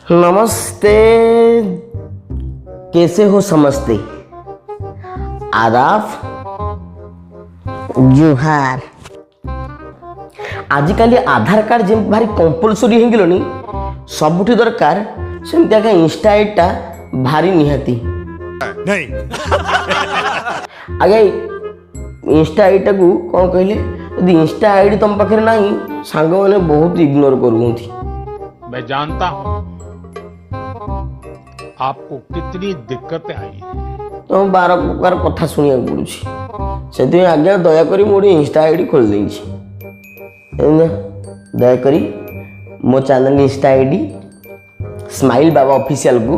नमस्ते, कैसे हो समझते? आदाब, जुहार। आजिकल आधार कार्ड जमी भारी कंपलसरी हो गलनी सबुठी दरकार सेमती आगे इंस्टा आईडटा भारी निहाती नहीं आगे इंस्टा आईडटा को कौन कहले यदि इंस्टा आईडी तुम पाखे ना सांग मैंने बहुत इग्नोर करूँगी। मैं जानता हूं आपको कितनी दिक्कतें आई हैं। तो 12 प्रकार कथा शुणा पड़ुଛି से आज्ञा दयाक मोटे इंस्टा आईडी खोल देछि दयाक मो चैनल इंस्टा आईडी स्माइल बाबा ऑफिशियल को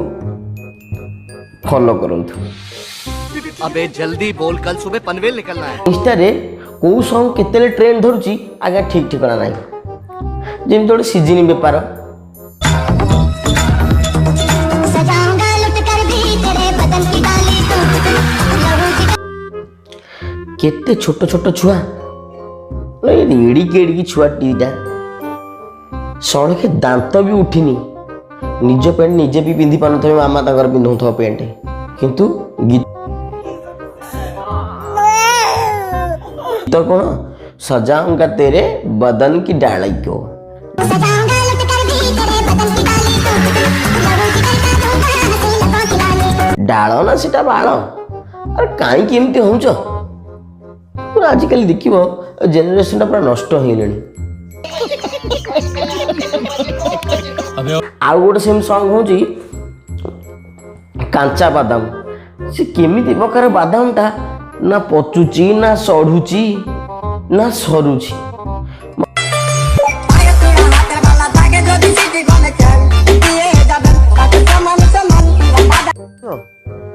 फॉलो करंतु। अबे जल्दी बोल, कल सुबह पनवेल निकलना है। इंस्टा रे को सॉन्ग केतेले ट्रेंड धरुची आगे ठीक ठिकाना नाही जेमि तोड़े सीजन बेपार केते छोट छोट छुआ एड़ी केड़ी छुआ टीटा सड़के दांत भी उठिनी निज पैंट निजे भी पिंधि पान थे मामा तक पिंधु पैंट किंतु गीत तो कौन सजाऊंगा तेरे बदन की डाली को डाल ना सीटा बाल अरे कहीं केमती होच पूरा आजिकल देख जेनेरेशन पूरा नष्ट हो आउ गोटे सेम सॉन्ग होची कांचा बादाम से केमिति प्रकार बादामटा ना पचुची ना सड़ुची ना सरुची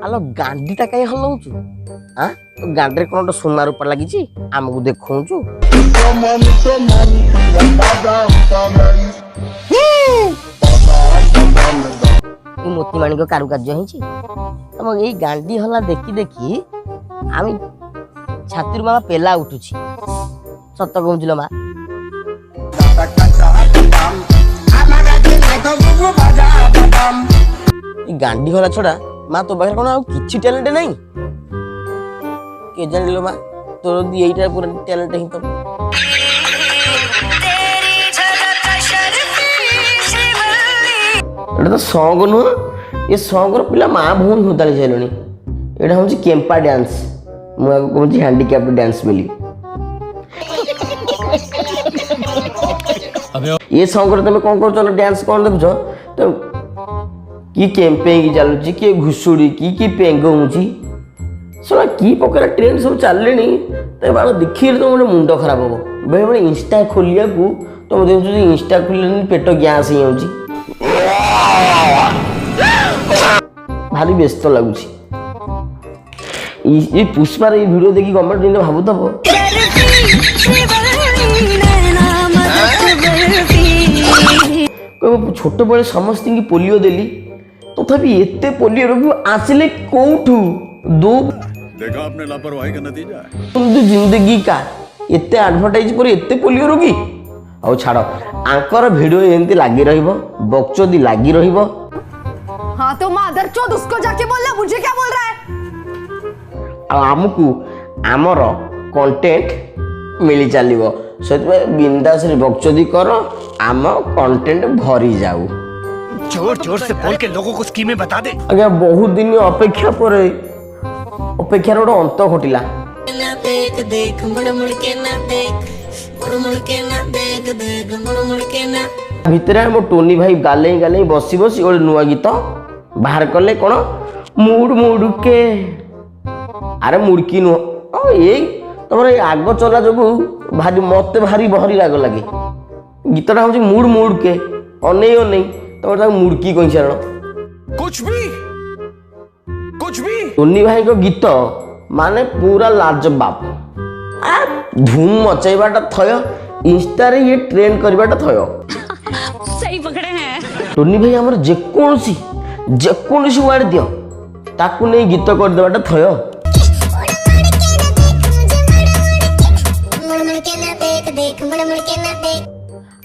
आलो गांडीटा कहीं हलाउछु हां तो गांडरे कोन तो सोना रूपा लागिची हमकु देखौछु ई मोती माणिक कारुकार्य होईची तम एई गांडी हला देखी देखी आमी छातिर मामा पेला उठुची सत्य कहूचिलो मा ई गांडी हला छड़ा मा तो बाहर कोन आ किछि टैलेंट नहीं के जानिलो मा तोर दी एइटा पूरा टैलेंट ही तो एटा तो सॉन्ग नु ये सॉन्ग रो पिला मा भून हुदाली जाइलोनी एटा होची केम्पा डांस मु आगु कहूची हैंडीकैप डांस बोली ये सॉन्ग रे तमे कोन करछो डांस कोन देखछो तो की केम्पे की चलुची की घुसुड़ी की पेंग होची सला की पकरा ट्रेंड सब चललेनी ते बाल देखिर तो मोर मुंड खराब हो बेले बेले इंस्टा खोलिया को तो देखु इंस्टा खोलनी पेट गैस ही होची भारी व्यस्त लगुची ये पुष्पा रे वीडियो देखि गवर्नमेंट दिन भाबुतबो को छोट बड़े समस्त की पोलियो देली तथापि एते पोलियो रोग आसिले कोठू दो देखा आपने लापरवाही का नतीजा है। तुम तो जिंदगी का एते एडवर्टाइज पर एते पोलियो रोगी आउ छाड़ आंकर वीडियो एमती लागी रहिबो बकचोदी लागी रहिबो। हाँ तो मादरचोद उसको जाके बोलना, मुझे क्या बोल रहा है? आमको आमर कंटेंट मिली चलिबो से बिंदास रे बकचोदी करो आम कंटेंट भरी जाऊ। जोर जोर से बोल के लोगों को स्कीमें बता दे। आज्ञा बहुत दिन अपेक्षा पर अपेक्षार गोटे अंत घटिला भितर मो टोनी भाई गाले गाले बसी बसी गोटे नुआ गीत बाहर कले कौन मुड़ मुड़ के अरे मुड़की नुह ये तुम आग चला जो भारी मत भारी बहरी राग लगे गीतटा हूँ मुड़ मुड़ के अनै अनै तुम मुड़की कही सारण कुछ भी टोनी भाई को गीत माने पूरा लाजवाब धूम मचाइबाटा थय इंस्टा रे ये ट्रेंड करबाटा थय सही पकड़े हैं टोनी भाई हमर जेकोनसी वर्ड दियो ताकू नहीं गीत कर देबाटा थय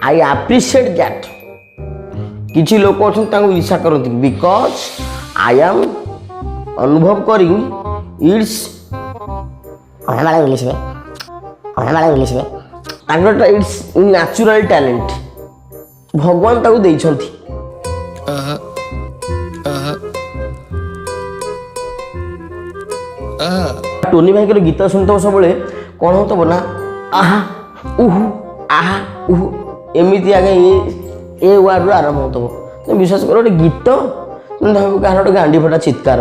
आई एप्रिशिएट दैट किसी लोक अच्छा ईर्षा करती बिकज आई एम अनुभव करी इट्स इंग्लिश में इट्स नेचुरल टैलेंट भगवान ताको देइछंती। टोनी भाई के गीत शुणुव सब कौन हो ना आहा उहु आहा उहु एमती आगे ये वार्ड आरंभ हो विश्वास कर गोटे गीत कहार गोटे गांडी फटा चित्कार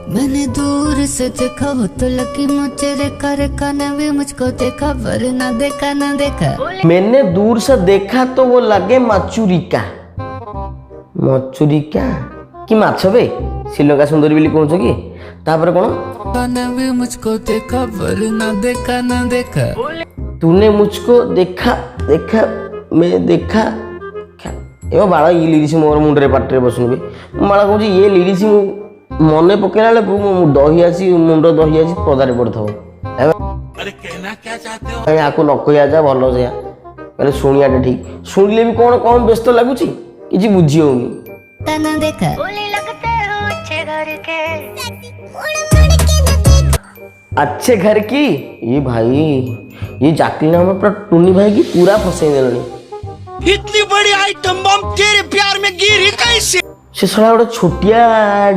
मैंने दूर से देखा वो तो लगी मुझे रेखा रेखा ने भी मुझको देखा पर ना देखा ना देखा। मैंने दूर से देखा तो वो लगे मचुरिका मचुरिका कि माछ बे श्रीलंका सुंदरी बोली कहूछ कि तापर कौन ने भी मुझको देखा पर ना देखा ना देखा। तूने मुझको देखा देखा मैं देखा ए बाला ये लिरिक्स मोर मुंडरे पाटरे बसुनबे बाला कहूँ ये लिरिक्स मन पकेला बेलू दही आसी मुंड दही आसी पदारे पड़ता आपको न कह जा भल से कहले शुणिया ठीक शुणिले भी कौन कौन व्यस्त लगुच कि बुझी होनी तना देखा अच्छे घर की ये भाई ये जाकली नाम पूरा टुन्नी भाई की पूरा फंसे देलनी। इतनी बड़ी आइटम बम तेरे प्यार में गिरी कैसे? से साला गोटे छोटिया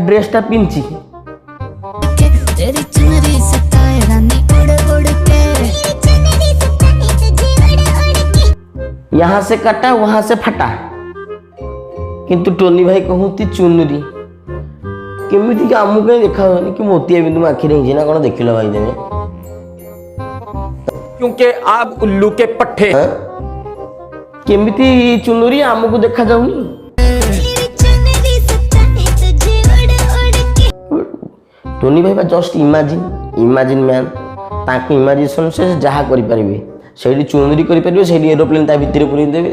ड्रेसटा पिंची तेरी चुनरी सताए रानी उड़ उड़ के यहाँ से कटा वहां से फटा किंतु टोनी भाई कहती चुनरी केमिति आमु कहीं देखा हुआ कि मोतिया बिंदु आखि रही ना कौन देख लो भाई देवे क्योंकि आप उल्लू के पट्टे केमिति चुनरी आमको देखा जाऊनी। टोनी भाई जस्ट इमाजिन मैन ताक इमाजिनेशन से जहाँ करें से चुनरी करें से एरोप्लेन ता भितर पूरी देवे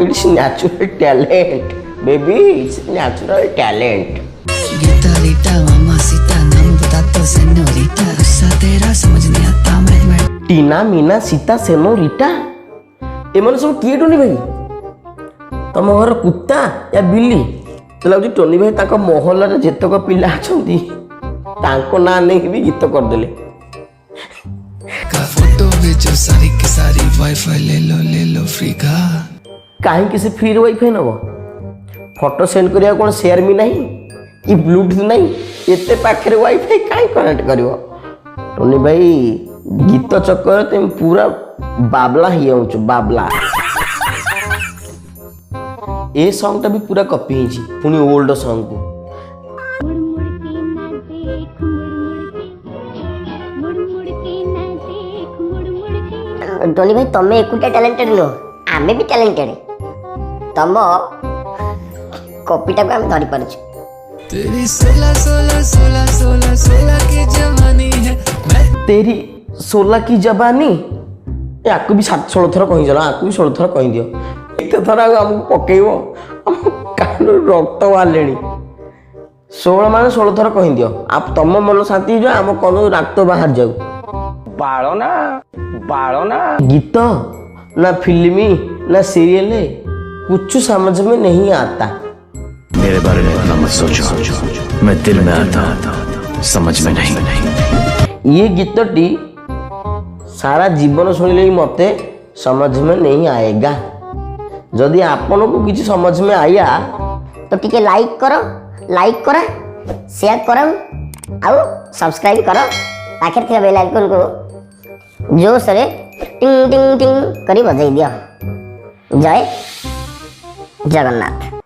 it's natural talent baby it's natural talent. Gita Rita मामा सीता नाम बता तो सेनोरिटा गुस्सा तेरा समझ नहीं आता मैं टीना मीना सीता सेनोरिटा एमन सब किए टोनी भाई तुम घर कुत्ता या बिल्ली तो लगुच टोनी भाई ताको महल जेतक पिला अछंती ताको ना नहीं भी गीत करदेले का फोटो भेजो सारी की सारी वाईफाई ले लो फ्री का कहीं किसी फ्री वाईफाई नब फोटो सेंड करिया कौन शेयर भी नहीं कि ब्लूटूथ नहीं एते पाखरे वाईफाई कहीं कनेक्ट करियो टोनी भाई गीत चक्कर तुम पूरा बाबला ही जाऊच बाबला ए सॉन्ग टा भी पूरा कॉपी है पुनी ओल्ड सॉन्ग को टोनी भाई तमे एकुटा टैलेंटेड नो आमे भी टैलेंटेड तम कॉपीटा को हम धरी पारछु। तेरी 16 की जवानी है तेरी 16 की जवानी याकू भी 16 थर कही चलो आपको भी 16 थर कही दियो एक थर आमको पकेइबो हम कान रक्त बाहर 16 माने 16 थर कही दियो आप तम मन शांति जो आम कौन रक्त बाहर जाऊ बाड़ो ना गीत ना फिल्मी ना सीरियल कुछ समझ में नहीं आता। मेरे बारे में इतना मत सोचो मैं दिल में आता समझ में नहीं। ये गीतटी सारा जीवन शुणिले मते समझ में नहीं आएगा जदि आपन को किसी समझ में आया तो टिके लाइक करो शेयर करो आउ सब्सक्राइब करो पाखे थिबा बेल आइकन को जोश रे टिंग टिंग टिंग करी बजाई दियो। जय जगन्नाथ।